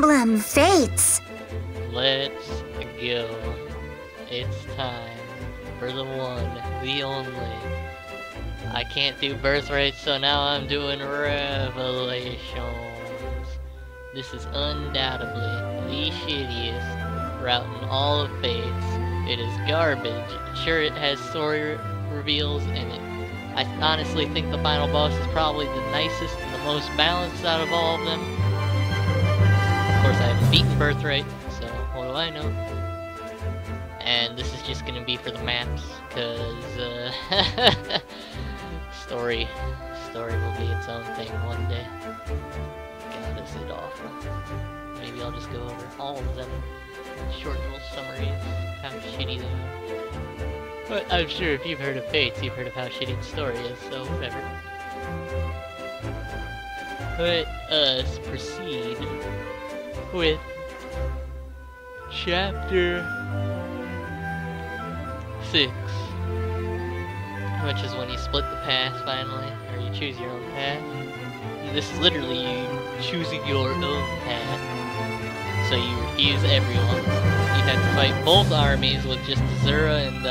Emblem fates. Let's go. It's time for the one, the only. I can't do birthright, so now I'm doing revelations. This is undoubtedly the shittiest route in all of Fates. It is garbage. Sure, it has story reveals, and I honestly think the final boss is probably the nicest and the most balanced out of all of them. Of course, I haven't beaten Birthright, so what do I know? And this is just gonna be for the maps, cause story will be its own thing one day. God, is it awful. Maybe I'll just go over all of them. Short little summaries, how shitty they are. But I'm sure if you've heard of Fates, you've heard of how shitty the story is, so whatever. Let us proceed with Chapter 6. Which is when you split the path, finally, or you choose your own path. This is literally you choosing your own path. So you refuse everyone. You have to fight both armies with just Azura and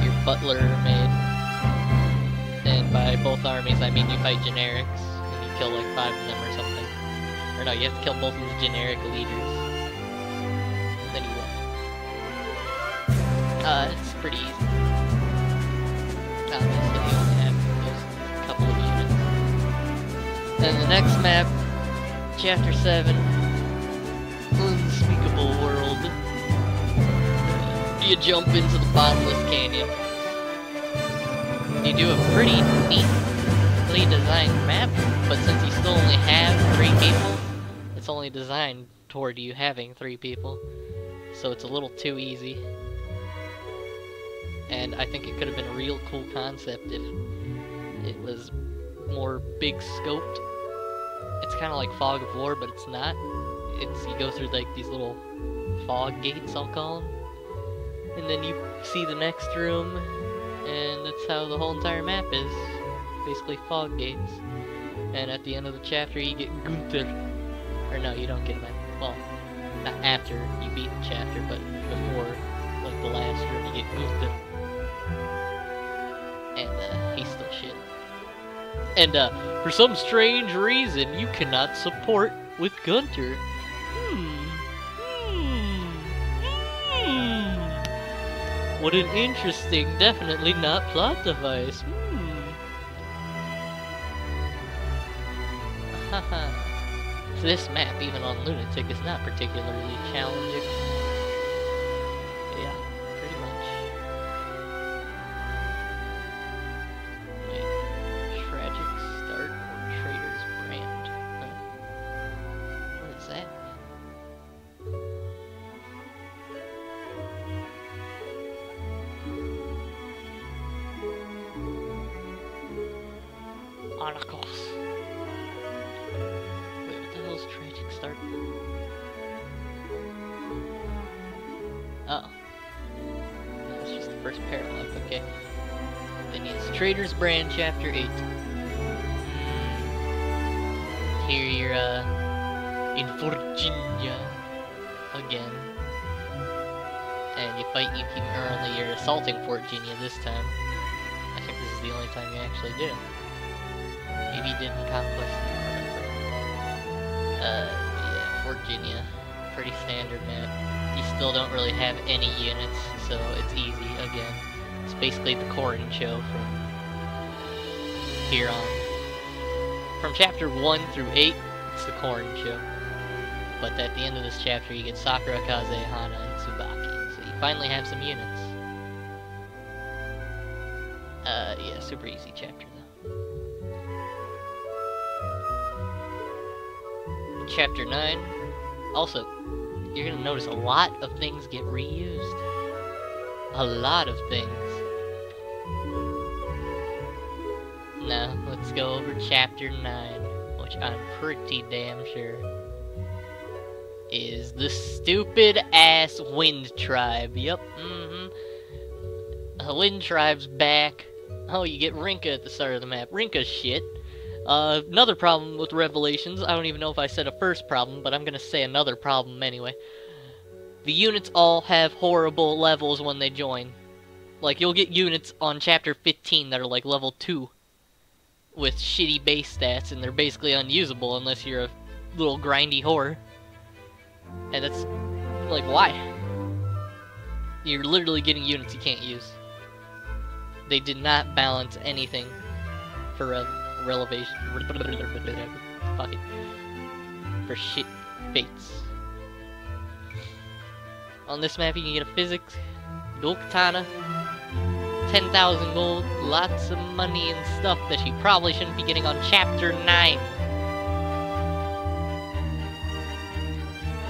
your butler maid. And by both armies, I mean you fight generics, and you kill like 5 of them or something. Or no, you have to kill both of the generic leaders. Then you win. It's pretty easy. Obviously, you only have those couple of units. Then the next map, Chapter 7, Unspeakable World. You jump into the bottomless canyon. You do a pretty neatly designed map, but since you still only have 3 people, it's only designed toward you having 3 people. So it's a little too easy. And I think it could have been a real cool concept if it was more big scoped. It's kind of like Fog of War, but it's not. You go through like these little fog gates, I'll call them, and then you see the next room, and that's how the whole entire map is. Basically fog gates. And at the end of the chapter, you get Gunther. Or no, you don't get him. Well, not after you beat the chapter, but before, like the last room, you get Gunther. And he's still shit. And for some strange reason, you cannot support with Gunther. What an interesting, definitely not plot device. Haha. So this map, even on Lunatic, is not particularly challenging. Yeah, pretty much. Wait, tragic start or traitor's brand? Huh? What is that? Articles. Wait, what the hell is tragic start? Oh. No, it's just the first parallel, okay. Then it's Trader's Brand, Chapter 8. Here you're, in Virginia again. And you fight or only you're assaulting Virginia this time. I think this is the only time you actually do. Maybe you did in Conquest, I don't remember. Yeah, Virginia. Pretty standard map. You still don't really have any units, so it's easy again. It's basically the Corrin show from here on. From chapter 1 through 8, it's the Corrin show. But at the end of this chapter, you get Sakura, Kaze, Hana, and Tsubaki. So you finally have some units. Yeah, super easy chapter though. Chapter 9. Also, you're gonna notice a lot of things get reused. A lot of things. Now, let's go over Chapter 9, which I'm pretty damn sure is the stupid-ass Wind Tribe. Yup, The Wind Tribe's back. Oh, you get Rinka at the start of the map. Rinka's shit. Another problem with Revelations, I don't even know if I said a first problem, but I'm gonna say another problem anyway. The units all have horrible levels when they join. Like, you'll get units on Chapter 15 that are like level 2 with shitty base stats, and they're basically unusable unless you're a little grindy whore. And that's, like, why? You're literally getting units you can't use. They did not balance anything for relevation. Fuck it. For shit fates. On this map, you can get a physics, dual katana, 10,000 gold, lots of money and stuff that you probably shouldn't be getting on Chapter 9.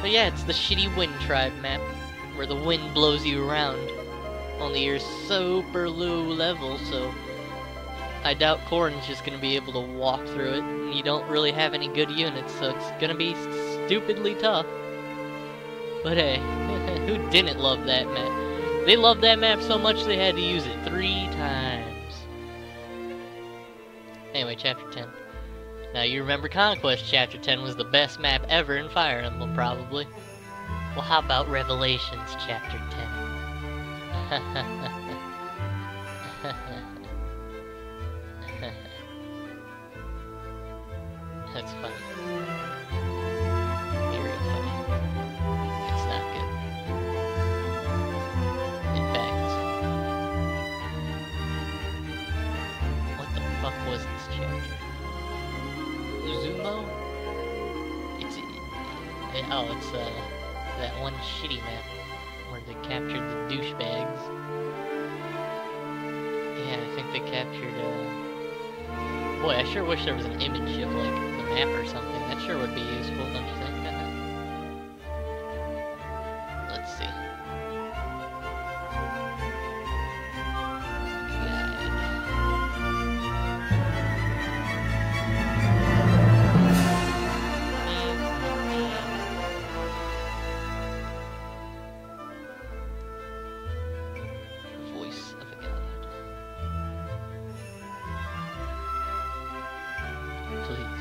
But yeah, it's the shitty Wind Tribe map, where the wind blows you around. Only you're super low level, so I doubt Corrin's just gonna be able to walk through it, and you don't really have any good units, so it's gonna be stupidly tough. But hey, who didn't love that map? They loved that map so much they had to use it 3 times. Anyway, Chapter 10. Now, you remember Conquest Chapter 10 was the best map ever in Fire Emblem, probably. Well, how about Revelations Chapter 10? That's funny. Very funny. It's not good. In fact, what the fuck was this chapter? Uzumo? It's that one shitty map where they captured the douchebags. Yeah, I think they captured, boy, I sure wish there was an image of, like, the map or something. That sure would be useful, don't you think? Let's see. Voice of a god. Please.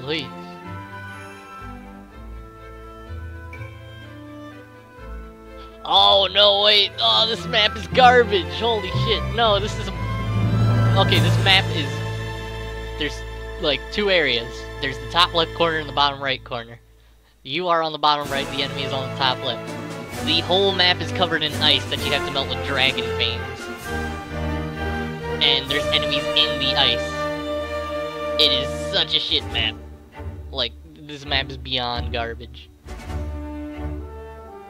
Please. Oh, no, wait. Oh, this map is garbage. Holy shit. No, this is... Okay, this map is... There's, like, 2 areas. There's the top left corner and the bottom right corner. You are on the bottom right, the enemy is on the top left. The whole map is covered in ice that you have to melt with dragon veins. And there's enemies in the ice. It is such a shit map. Like, this map is beyond garbage.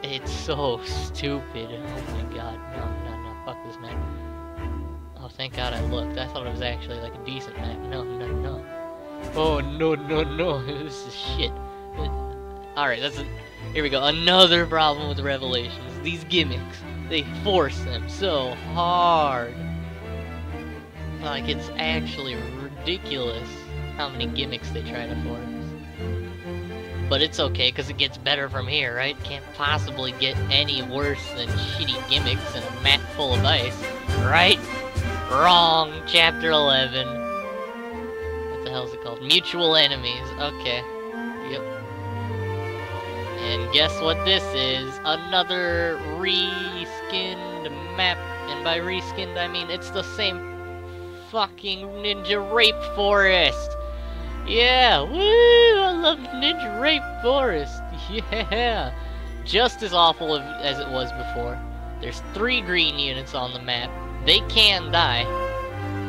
It's so stupid. Oh my god. No, fuck this map. Oh, thank god I looked. I thought it was actually like a decent map. No. Oh, no. This is shit. Alright, here we go. Another problem with Revelations. These gimmicks. They force them so hard. Like, it's actually ridiculous how many gimmicks they try to force. But it's okay, because it gets better from here, right? Can't possibly get any worse than shitty gimmicks and a map full of ice. Right? Wrong. Chapter 11. What the hell is it called? Mutual enemies. Okay. Yep. And guess what this is? Another reskinned map. And by reskinned, I mean it's the same fucking Ninja Rape Forest. Yeah, woo! I love Ninja Rape Forest. Yeah, just as awful as it was before. There's 3 green units on the map. They can die,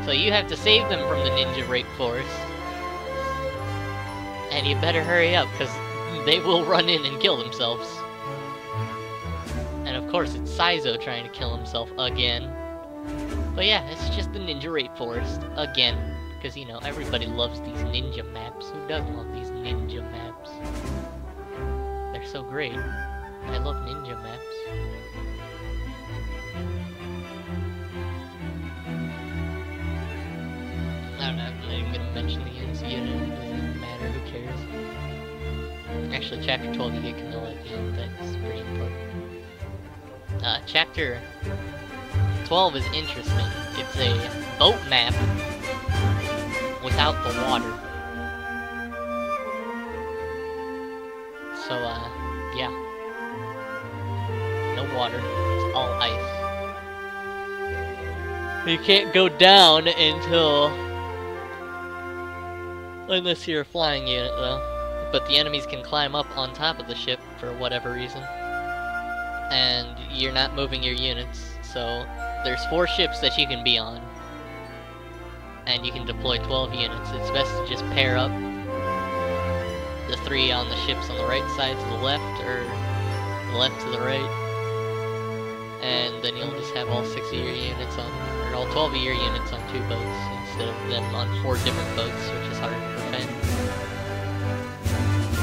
so you have to save them from the Ninja Rape Forest. And you better hurry up, because they will run in and kill themselves. And of course, it's Saizo trying to kill himself again. But yeah, it's just the Ninja Rape Forest again. Because, you know, everybody loves these ninja maps. Who doesn't love these ninja maps? They're so great. I love ninja maps. I'm not even gonna mention the ends unit. It doesn't matter, who cares? Actually, Chapter 12 you get Camilla at the end. That's pretty important. Chapter 12 is interesting. It's a boat map without the water. So, yeah. No water. It's all ice. You can't go down unless you're a flying unit, though. But the enemies can climb up on top of the ship for whatever reason. And you're not moving your units, so there's 4 ships that you can be on. And you can deploy 12 units. It's best to just pair up the 3 on the ships on the right side to the left, or the left to the right. And then you'll just have all 6 of your units on, or all 12 of your units on 2 boats, instead of them on 4 different boats, which is hard to prevent.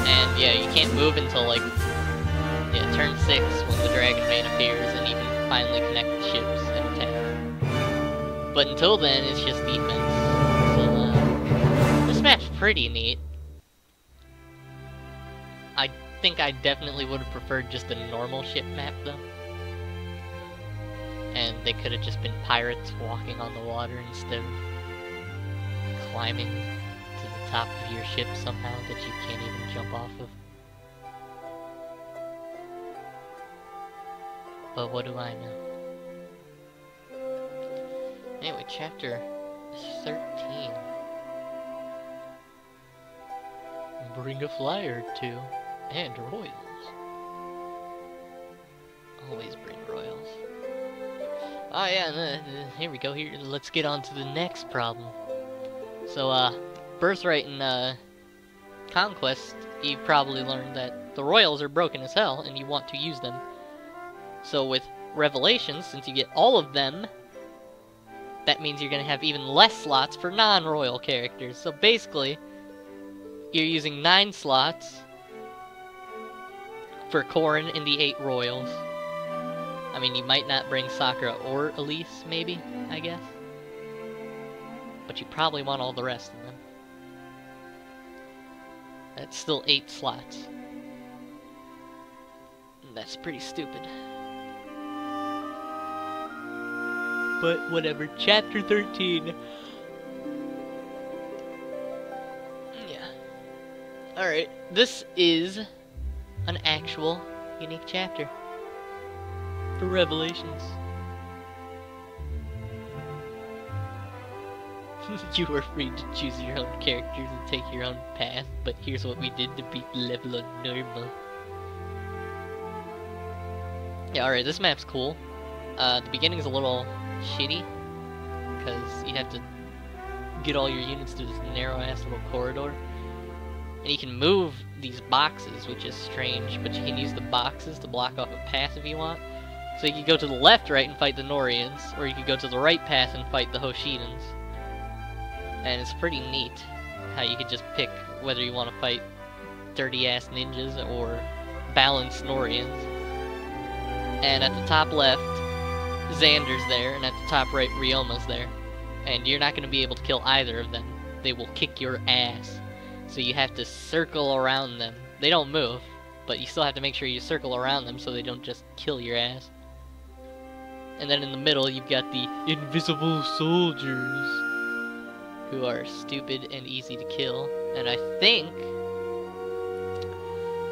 And yeah, you can't move until like, turn 6 when the Dragon Vein appears, and you can finally connect the ships and attack. But until then, it's just defense. So, this map's pretty neat. I think I definitely would have preferred just a normal ship map, though. And they could have just been pirates walking on the water instead of climbing to the top of your ship somehow that you can't even jump off of. But what do I know? Anyway, chapter 13. Bring a flyer or 2, and royals. Always bring royals. Oh yeah, here we go. Here, let's get on to the next problem. So, Birthright and Conquest, you've probably learned that the royals are broken as hell, and you want to use them. So with Revelations, since you get all of them, that means you're gonna have even less slots for non-royal characters. So basically, you're using 9 slots for Corrin and the 8 royals. I mean, you might not bring Sakura or Elise, maybe, I guess. But you probably want all the rest of them. That's still 8 slots. And that's pretty stupid. But whatever, chapter 13. Yeah. Alright, this is an actual unique chapter for Revelations. You were free to choose your own characters and take your own path, but here's what we did to beat the level on normal. Yeah, alright, this map's cool. The beginning's a little shitty, because you have to get all your units to this narrow-ass little corridor. And you can move these boxes, which is strange, but you can use the boxes to block off a path if you want. So you could go to the left, right, and fight the Norians, or you could go to the right path and fight the Hoshidans. And it's pretty neat how you could just pick whether you want to fight dirty-ass ninjas or balanced Norians. And at the top left, Xander's there, and at the top right, Ryoma's there. And you're not going to be able to kill either of them. They will kick your ass. So you have to circle around them. They don't move, but you still have to make sure you circle around them so they don't just kill your ass. And then in the middle, you've got the invisible soldiers, who are stupid and easy to kill. And I think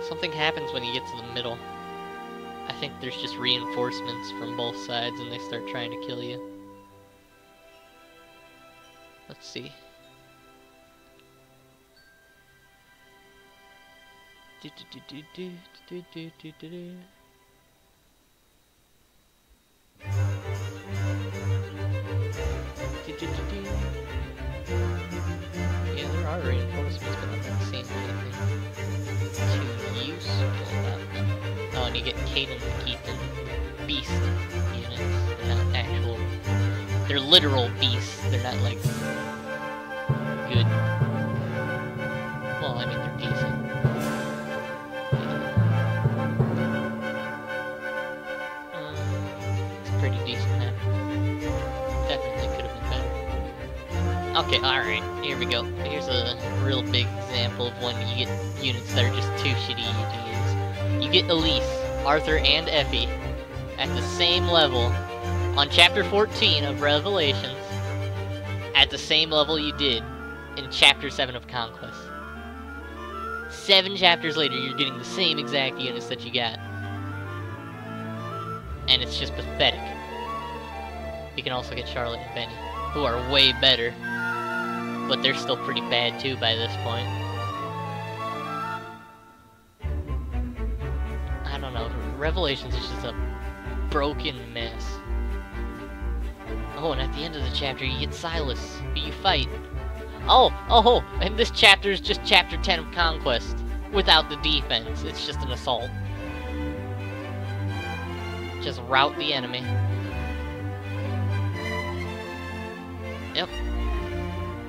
something happens when you get to the middle. I think there's just reinforcements from both sides and they start trying to kill you. Let's see. Yeah, there are reinforcements, but I'm not seeing anything too useful about them. Oh, and you get Caden and Keaton beast units. They're not actual. They're literal beasts. They're not like good. Well, I mean, they're decent. It's a pretty decent map. Definitely could have been better. Okay, alright, here we go. Here's a real big example of when you get units that are just too shitty to use. You get Elise, Arthur, and Effie at the same level on chapter 14 of Revelations, at the same level you did in Chapter 7 of Conquest. 7 chapters later, you're getting the same exact units that you got. And it's just pathetic. You can also get Charlotte and Benny, who are way better. But they're still pretty bad too by this point. I don't know, Revelations is just a broken mess. Oh, and at the end of the chapter, you get Silas, who you fight. Oh, and this chapter is just Chapter 10 of Conquest, without the defense. It's just an assault. Just rout the enemy. Yep.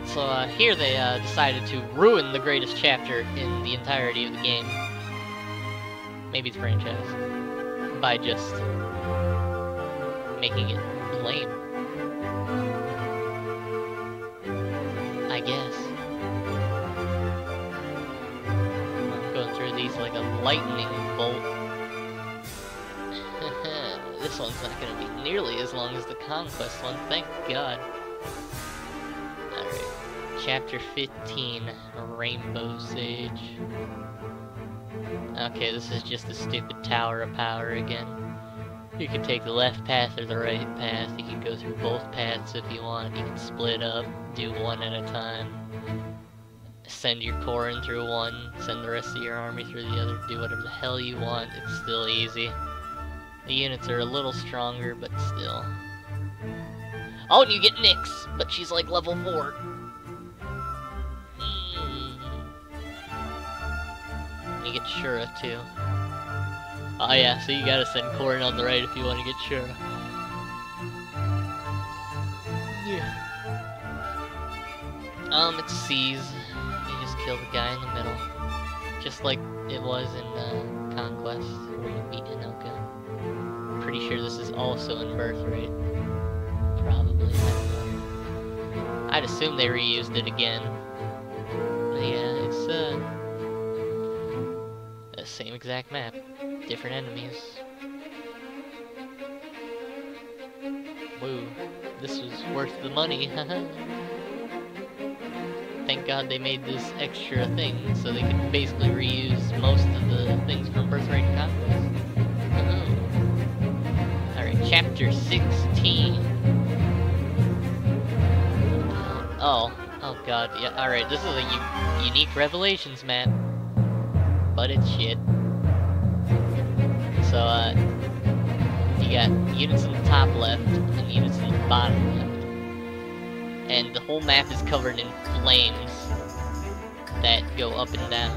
So, here they, decided to ruin the greatest chapter in the entirety of the game. Maybe the franchise. By just making it lame. I guess. I'm going through these like a lightning bolt. This one's not gonna be nearly as long as the Conquest one, thank God. Alright. Chapter 15, Rainbow Sage. Okay, this is just the stupid Tower of Power again. You can take the left path or the right path. You can go through both paths if you want. You can split up, do one at a time. Send your corps in through one, send the rest of your army through the other. Do whatever the hell you want. It's still easy. The units are a little stronger, but still. Oh, and you get Nyx, but she's like level 4. You get Shura too. Oh yeah, so you gotta send Corrin on the right if you want to get Shura. Yeah. It's C's. You just kill the guy in the middle. Just like it was in Conquest, where you beat Hinoka. Pretty sure this is also in Birthright. Probably, I don't know. I'd assume they reused it again. But yeah, it's the same exact map, different enemies. Woo, this was worth the money. Thank God they made this extra thing so they could basically reuse most of the things from Birthright and Conquest. Alright, Chapter 16. Oh God, yeah, alright, this is a unique Revelations map. But it's shit. So, you got units in the top left and units in the bottom left. And the whole map is covered in flames that go up and down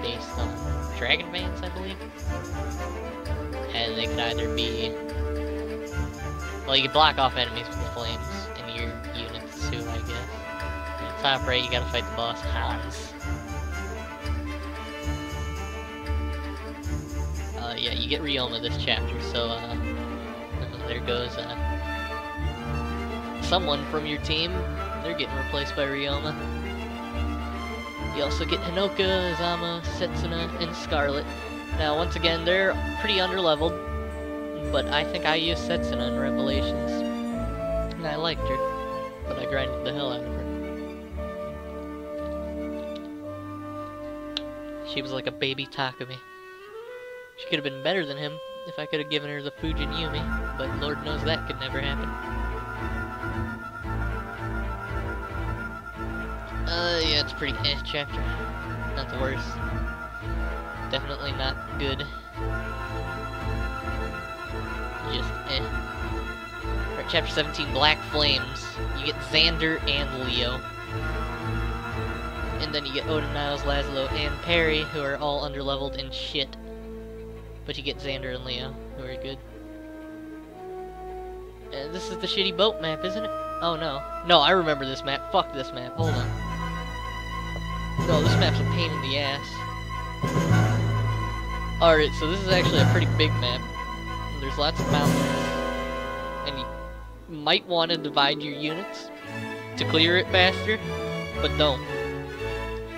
based on Dragon Veins, I believe. And they can either be... Well, you can block off enemies with the flames in your units too, I guess. In the top right, you gotta fight the boss, Hans. Yeah, you get Ryoma this chapter, so, there goes, someone from your team. They're getting replaced by Ryoma. You also get Hinoka, Azama, Setsuna, and Scarlet. Now, once again, they're pretty underleveled, but I think I used Setsuna in Revelations. And I liked her, but I grinded the hell out of her. She was like a baby Takumi. She could have been better than him if I could have given her the Fujin Yumi, but Lord knows that could never happen. Yeah, it's a pretty chapter. Not the worst. Definitely not good. Just Alright, Chapter 17, Black Flames. You get Xander and Leo. And then you get Odin, Niles, Laszlo, and Perry, who are all underleveled and shit. But you get Xander and Leo, who are good. And this is the shitty boat map, isn't it? Oh no. No, I remember this map. Fuck this map. Hold on. No, this map's a pain in the ass. Alright, so this is actually a pretty big map. There's lots of mountains. And you might want to divide your units to clear it faster, but don't.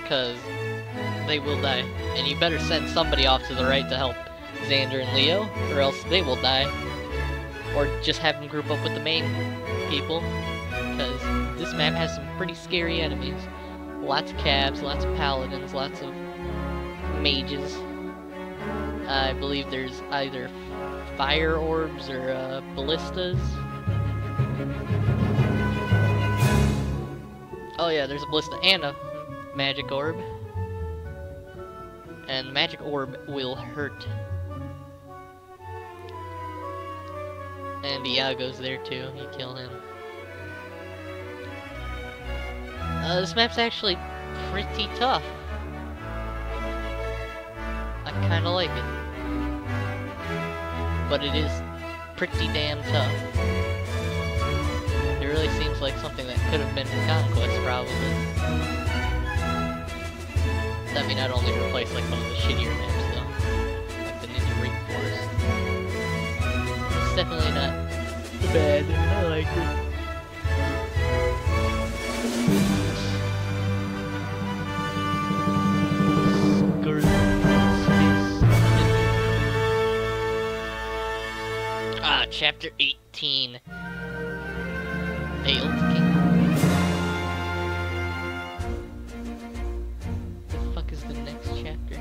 Because they will die. And you better send somebody off to the right to help Xander and Leo, or else they will die. Or just have them group up with the main people, because this map has some pretty scary enemies. Lots of cabs, lots of paladins, lots of mages. I believe there's either fire orbs or ballistas. Oh yeah, there's a ballista and a magic orb. And the magic orb will hurt. And Iago's there too, you kill him. This map's actually pretty tough. I kinda like it. But it is pretty damn tough. It really seems like something that could have been Conquest, probably. I mean, I'd only replace like one of the shittier maps, though. Like the Ninja Rainforest. It's definitely not bad. I like it. Chapter 18. Failed King. The fuck is the next chapter?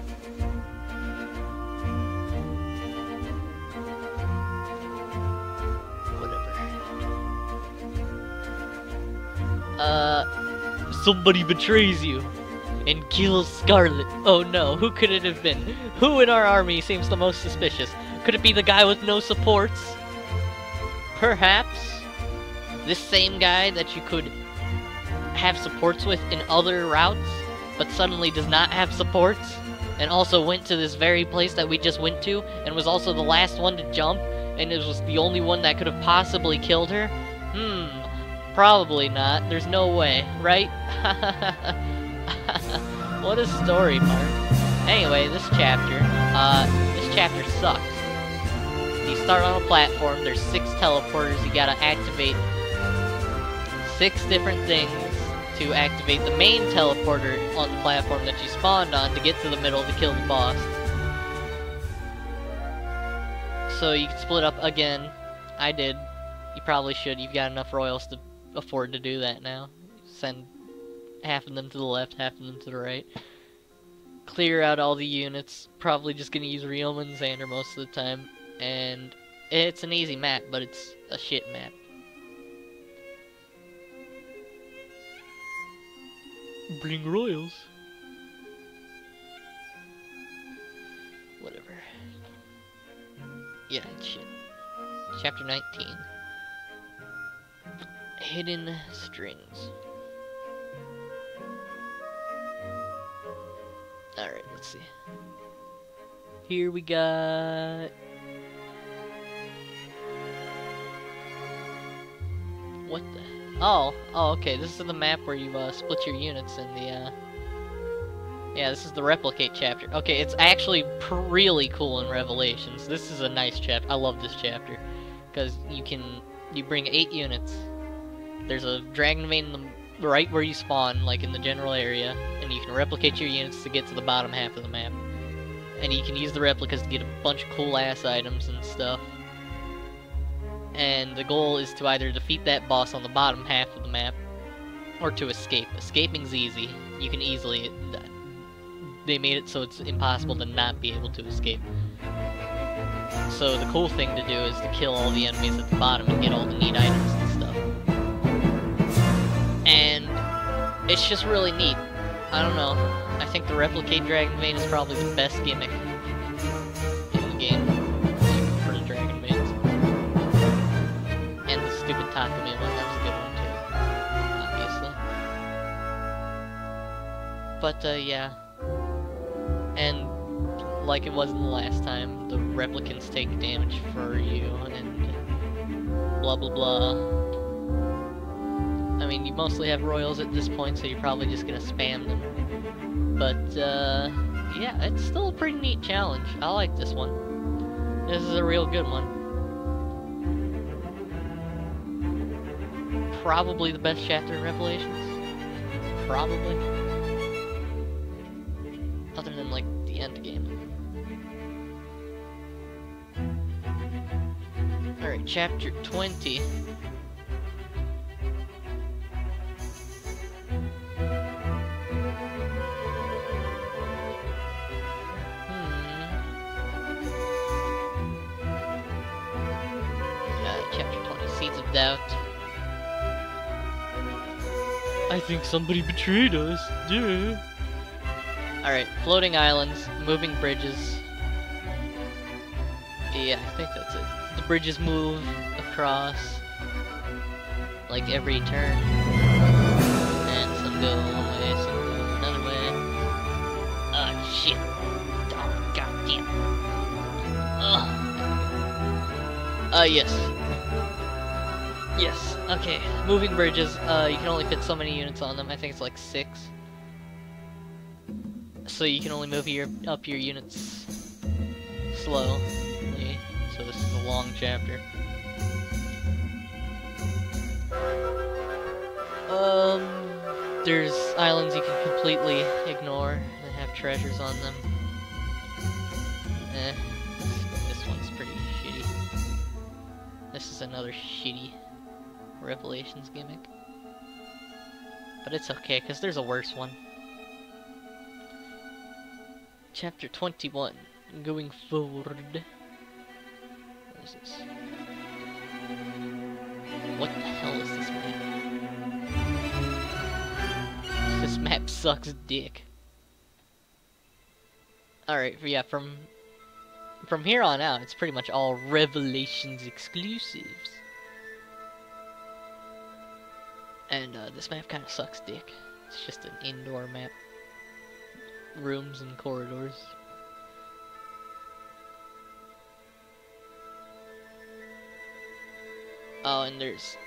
Whatever. Somebody betrays you and kills Scarlet. Oh no, who could it have been? Who in our army seems the most suspicious? Could it be the guy with no supports? Perhaps this same guy that you could have supports with in other routes, but suddenly does not have supports, and also went to this very place that we just went to, and was also the last one to jump, and it was the only one that could have possibly killed her? Probably not. There's no way, right? What a story, Mark. Anyway, this chapter sucks. You start on a platform, there's 6 teleporters, you gotta activate 6 different things to activate the main teleporter on the platform that you spawned on to get to the middle to kill the boss. So you can split up again. I did. You probably should. You've got enough royals to afford to do that now. Send half of them to the left, half of them to the right. Clear out all the units. Probably just gonna use Realm and Xander most of the time. And it's an easy map, but it's a shit map. Bring royals. Whatever. Yeah, it's shit. Chapter 19. Hidden strings. Alright, let's see. Here we got... What the... Oh, okay, this is the map where you split your units in the, Yeah, this is the Replicate chapter. Okay, it's actually really cool in Revelations. This is a nice chapter. I love this chapter. Because you bring 8 units. There's a Dragon Vein in the right where you spawn, like in the general area, and you can replicate your units to get to the bottom half of the map. And you can use the replicas to get a bunch of cool-ass items and stuff. And the goal is to either defeat that boss on the bottom half of the map, or to escape. Escaping's easy. You can easily... They made it so it's impossible to not be able to escape. So the cool thing to do is to kill all the enemies at the bottom and get all the neat items and stuff. And it's just really neat. I don't know. I think the Replicate Dragon Vein is probably the best gimmick in the game for the Dragon Veins. And the stupid Takumi one, that was a good one too, obviously. But yeah. And like it wasn't the last time, the replicants take damage for you, and blah blah blah. I mean, you mostly have royals at this point, so you're probably just gonna spam them. But, yeah, it's still a pretty neat challenge. I like this one. This is a real good one. Probably the best chapter in Revelations. Probably. Other than, like, the end game. Alright, chapter 20. self-doubt. I think somebody betrayed us. Yeah. Alright, floating islands, moving bridges. Yeah, I think that's it. The bridges move across like every turn. And some go one way, some go another way. Oh shit. Oh goddamn. Yes. Yes, okay. Moving bridges, you can only fit so many units on them. I think it's like 6. So you can only move up your units slowly. So this is a long chapter. There's islands you can completely ignore that have treasures on them. This one's pretty shitty. This is another shitty Revelations gimmick. But it's okay, because there's a worse one. Chapter 21. Going forward. What is this? What the hell is this map? This map sucks dick. Alright, yeah, from here on out, it's pretty much all Revelations exclusives. And this map kind of sucks dick. It's just an indoor map. Rooms and corridors. Oh, and there's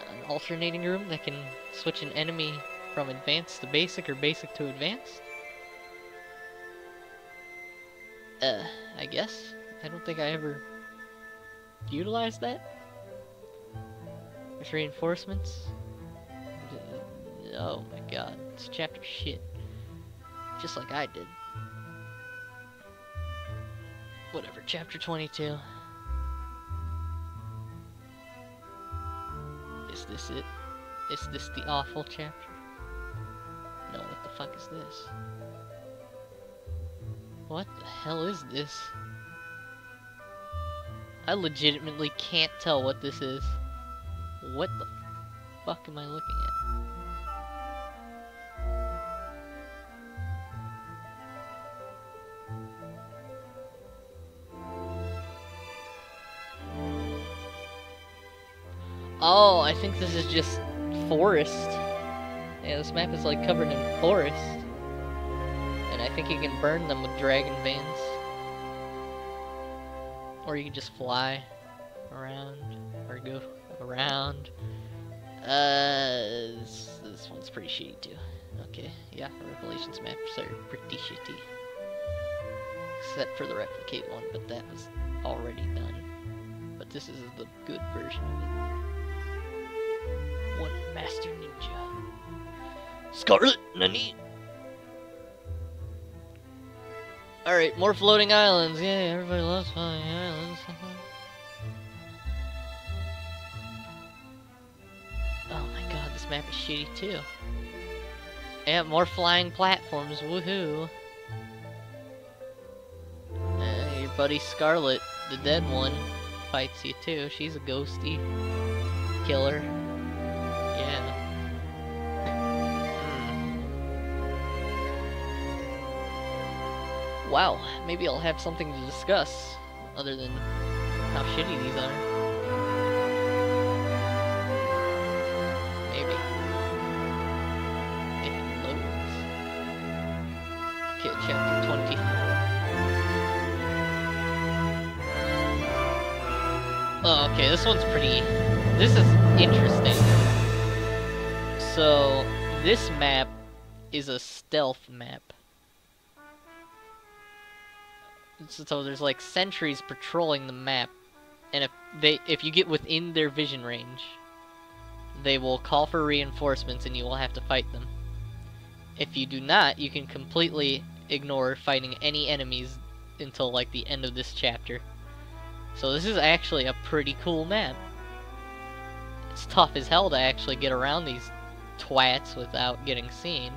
an alternating room that can switch an enemy from advanced to basic or basic to advanced. I guess. I don't think I ever utilized that. There's reinforcements. Oh my god, it's chapter shit. Just like I did. Whatever, chapter 22. Is this it? Is this the awful chapter? No, what the fuck is this? What the hell is this? I legitimately can't tell what this is. What the fuck am I looking at? Oh, I think this is just forest. Yeah, this map is like covered in forest. And I think you can burn them with dragon veins. Or you can just fly around, or go around. This one's pretty shitty too. Okay, yeah, Revelations maps are pretty shitty. Except for the replicate one, but that was already done. But this is the good version of it. One Master Ninja. Scarlet Nani! Alright, more floating islands. Yeah, everybody loves floating islands. Oh my god, this map is shitty too. Yeah, more flying platforms. Woohoo! Your buddy Scarlet, the dead one, fights you too. She's a ghosty killer. Yeah. Wow, maybe I'll have something to discuss, other than how shitty these are. Maybe. If it loads. Okay, chapter 24. Oh, okay, this one's pretty... This is interesting. So, this map is a stealth map. So there's like sentries patrolling the map, and if you get within their vision range, they will call for reinforcements and you will have to fight them. If you do not, you can completely ignore fighting any enemies until like the end of this chapter. So this is actually a pretty cool map. It's tough as hell to actually get around these twats without getting seen.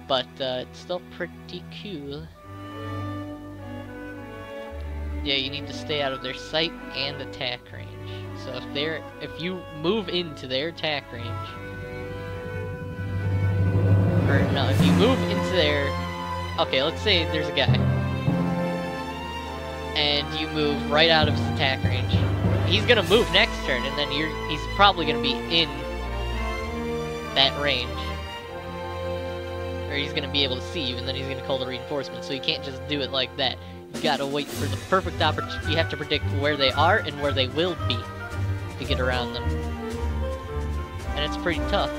But it's still pretty cool. Yeah, you need to stay out of their sight and attack range. So if you move into their attack range, or no, if you move into their, okay, let's say there's a guy, and you move right out of his attack range. He's gonna move next turn, and then he's probably gonna be in that range. Or he's gonna be able to see you, and then he's gonna call the reinforcement. So you can't just do it like that. You gotta wait for the perfect opportunity. You have to predict where they are and where they will be to get around them. And it's pretty tough.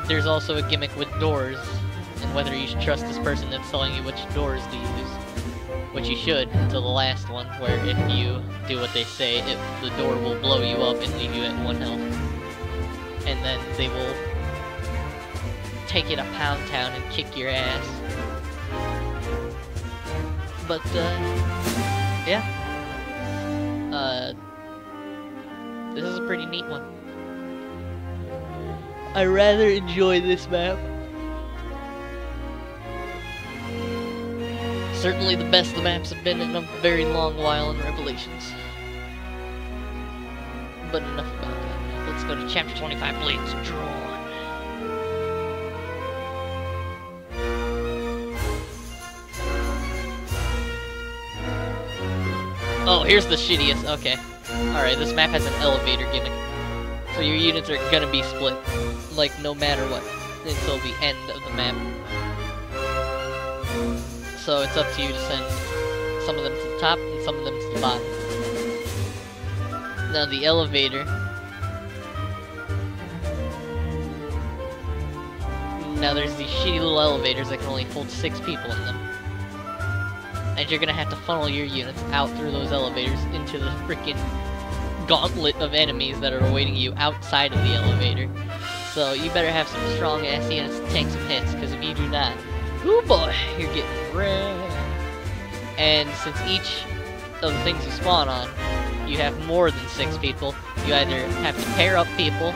There's also a gimmick with doors, and whether you should trust this person that's telling you which doors to use. Which you should, until the last one, where if you do what they say, the door will blow you up and leave you at 1 health. And then they will take you to Pound Town and kick your ass. But, yeah. This is a pretty neat one. I rather enjoy this map. Certainly the best the maps have been in a very long while in Revelations. But enough about that. Let's go to Chapter 25, Blades Drawn. Oh, here's the shittiest. Okay. Alright, this map has an elevator gimmick. So your units are gonna be split. Like, no matter what. Until the end of the map. So it's up to you to send some of them to the top and some of them to the bottom. Now the elevator. Now there's these shitty little elevators that can only hold 6 people in them. And you're gonna have to funnel your units out through those elevators into the freaking gauntlet of enemies that are awaiting you outside of the elevator. So you better have some strong ass units to take some hits, because if you do not, oh boy, you're getting wrecked. And since each of the things you spawn on, you have more than 6 people, you either have to pair up people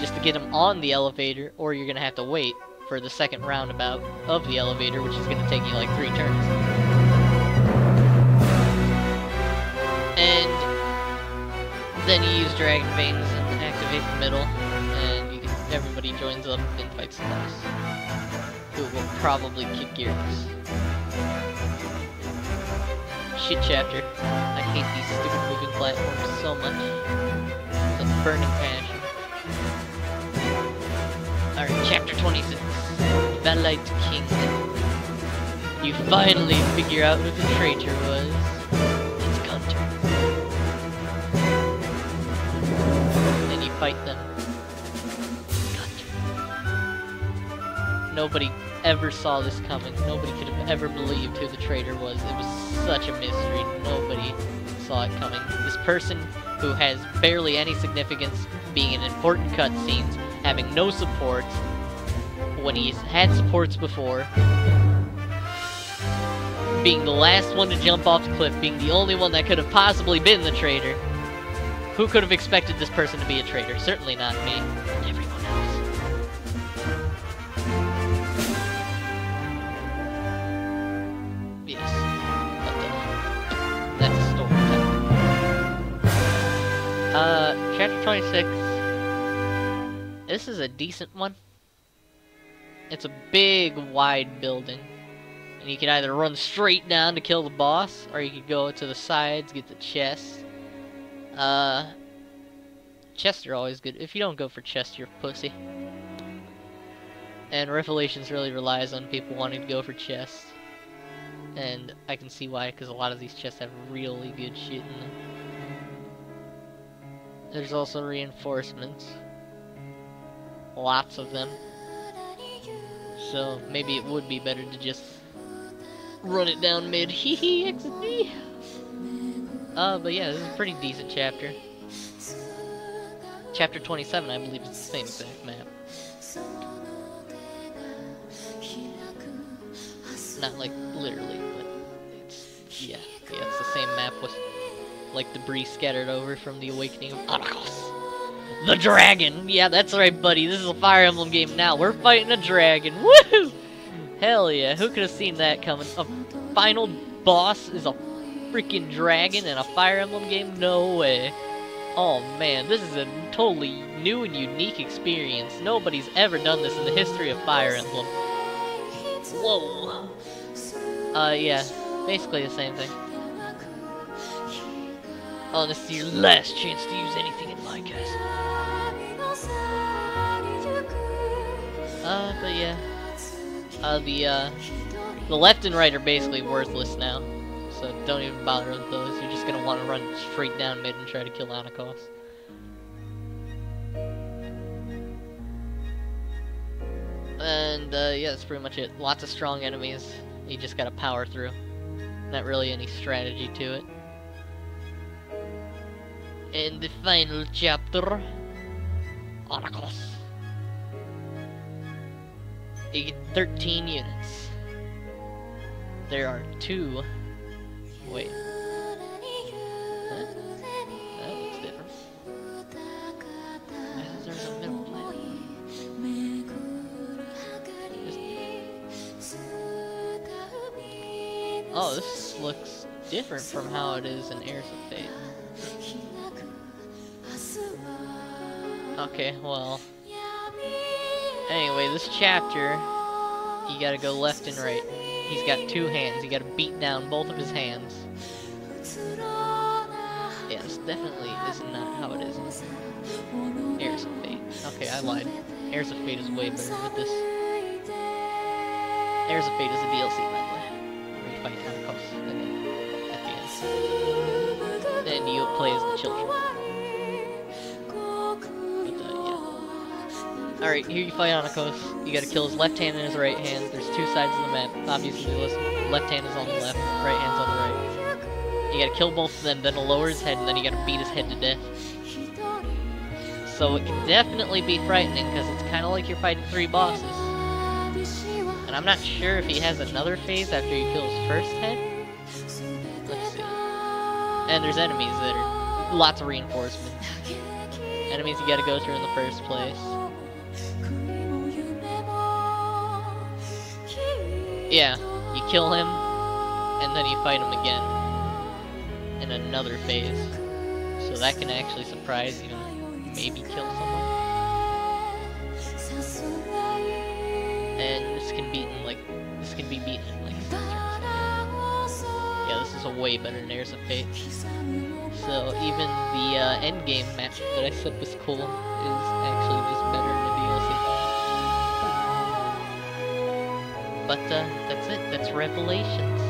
just to get them on the elevator, or you're gonna have to wait for the second roundabout of the elevator, which is gonna take you like 3 turns. And then you use Dragon Veins and activate the middle, and everybody joins up and fights the boss, who will probably kick your ass. Shit chapter. I hate these stupid moving platforms so much. It's a burning passion. Alright, chapter 26. Valite King. You finally figure out who the traitor was. It's Gunter. And you fight them. Gunter. Nobody ever saw this coming. Nobody could have ever believed who the traitor was. It was such a mystery. Nobody saw it coming. This person who has barely any significance, being in important cutscenes, having no supports, when he's had supports before, being the last one to jump off the cliff, being the only one that could have possibly been the traitor. Who could have expected this person to be a traitor? Certainly not me. Everyone else. Yes. But, that's a story. Chapter 26. This is a decent one. It's a big, wide building. And you can either run straight down to kill the boss, or you could go to the sides, get the chests. Chests are always good. If you don't go for chests, you're a pussy. And Revelations really relies on people wanting to go for chests. And I can see why, because a lot of these chests have really good shit in them. There's also reinforcements. Lots of them. So maybe it would be better to just run it down mid. Hee hee, exit me. But yeah, this is a pretty decent chapter. Chapter 27, I believe, is the same exact map. Not like literally, but it's yeah, it's the same map with like debris scattered over from the Awakening of Arcos. The dragon! Yeah, that's right, buddy. This is a Fire Emblem game now. We're fighting a dragon. Woohoo! Hell yeah. Who could have seen that coming? A final boss is a freaking dragon in a Fire Emblem game? No way. Oh man, this is a totally new and unique experience. Nobody's ever done this in the history of Fire Emblem. Whoa. Yeah, basically the same thing. Oh, this is your last chance to use anything in my castle. But yeah. The left and right are basically worthless now. So don't even bother with those. You're just gonna want to run straight down mid and try to kill Anakos. And yeah, that's pretty much it. Lots of strong enemies. You just gotta power through. Not really any strategy to it. And the final chapter, Anakos. You get 13 units. There are 2. Wait. Huh? That looks different. Why is there a middle planet? Oh, this looks different from how it is in Heirs of Fate. Okay, well. Anyway, this chapter, you gotta go left and right. He's got 2 hands. You gotta beat down both of his hands. Yeah, this definitely is not how it is in Heirs of Fate. Okay, I lied. Heirs of Fate is way better with this. Heirs of Fate is a DLC, by the way. Where you fight Anakos at the end. Then you play as the children. Alright, here you fight Anakos. You gotta kill his left hand and his right hand. There's 2 sides of the map. Obviously, left hand is on the left, right hand's on the right. You gotta kill both of them, then lower his head, and then you gotta beat his head to death. So it can definitely be frightening, because it's kind of like you're fighting 3 bosses. And I'm not sure if he has another phase after you kill his first head. Let's see. And there's enemies that are lots of reinforcements. Enemies you gotta go through in the first place. Yeah, you kill him, and then you fight him again in another phase. So that can actually surprise you and maybe kill someone. And this can be beaten in like 6 turns. Yeah, this is a way better than Heirs of Fate. So even the end game map that I said was cool is actually just better in the DLC. But that's it. That's Revelations.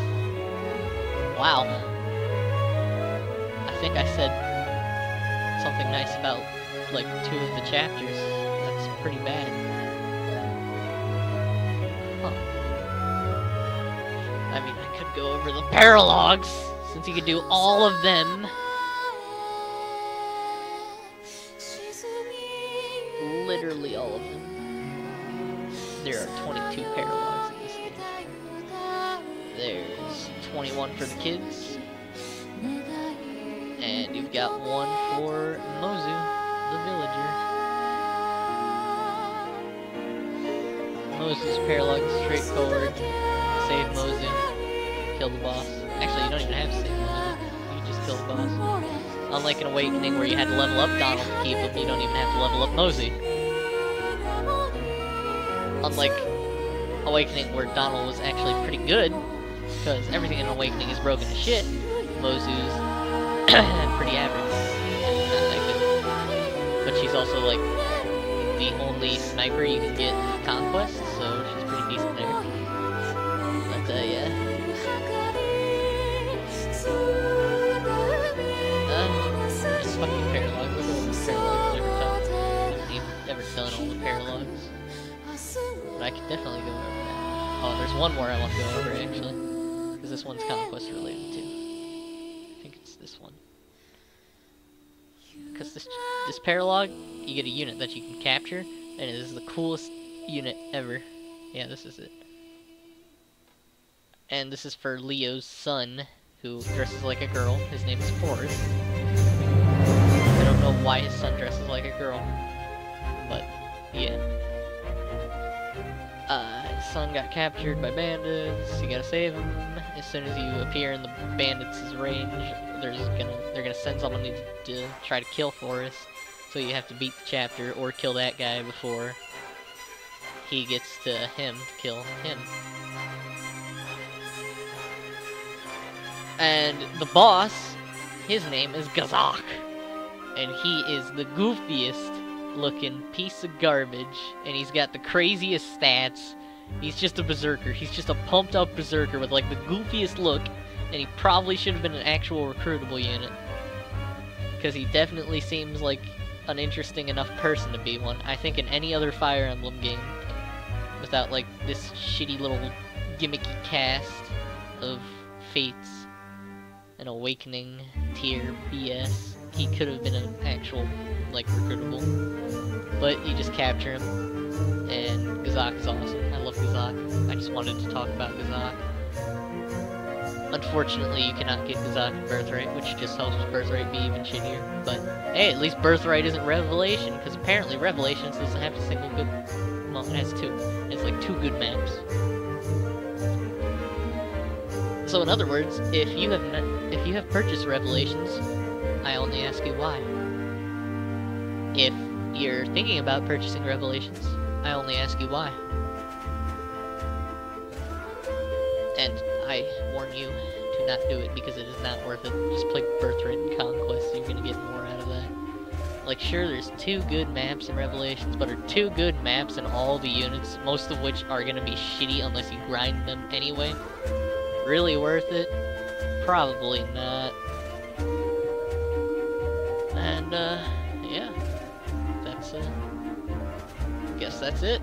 Wow. I think I said something nice about like 2 of the chapters. That's pretty bad. Huh. I mean, I could go over the paralogs, since you could do all of them. Literally all of them. There are 22 paralogs in this game. There's 21 for the kids. And you've got 1 for Mozu, the villager. Mozu's paralog is straightforward. Save Mozu, kill the boss. Actually, you don't even have to save Mozu. You just kill the boss. Unlike in Awakening, where you had to level up Donald to keep him, you don't even have to level up Mozu. Unlike Awakening, where Donald was actually pretty good, because everything in Awakening is broken to shit, Mozu's pretty average. Not that good. But she's also, like, the only sniper you can get in Conquest, so she's pretty decent there. But, yeah. Just fucking paralogs. Look at all the paralogs every time. I haven't even ever done all the paralogs. But I could definitely go over that. Oh, there's one more I want to go over, actually. Because this one's Conquest related, too. I think it's this one. Because this paralog, you get a unit that you can capture, and it is the coolest unit ever. Yeah, this is it. And this is for Leo's son, who dresses like a girl. His name is Forrest. I don't know why his son dresses like a girl, but yeah. His son got captured by bandits, you gotta save him, as soon as you appear in the bandits' range, they're gonna send someone to try to kill Forrest. So you have to beat the chapter or kill that guy before he gets to him to kill him. And the boss, his name is Gazak, and he is the goofiest looking piece of garbage, and he's got the craziest stats. He's just a berserker. He's just a pumped up berserker with like the goofiest look, and he probably should have been an actual recruitable unit, because he definitely seems like an interesting enough person to be one. I think in any other Fire Emblem game, without like this shitty little gimmicky cast of fates and awakening tier BS, he could have been an actual like recruitable. But you just capture him, and Gazak is awesome. I love Gazak. I just wanted to talk about Gazak. Unfortunately, you cannot get Gazak in Birthright, which just helps Birthright be even shittier. But hey, at least Birthright isn't Revelation, because apparently Revelations doesn't have a single good. Well, it has two. It's like 2 good maps. So in other words, if you have purchased Revelations, I only ask you why. If you're thinking about purchasing Revelations, I only ask you why. And I warn you to not do it, because it is not worth it. Just play Birthright and Conquest, you're gonna get more out of that. Like, sure, there's 2 good maps in Revelations, but are 2 good maps in all the units, most of which are gonna be shitty unless you grind them anyway. Really worth it? Probably not. And, yeah. Guess that's it.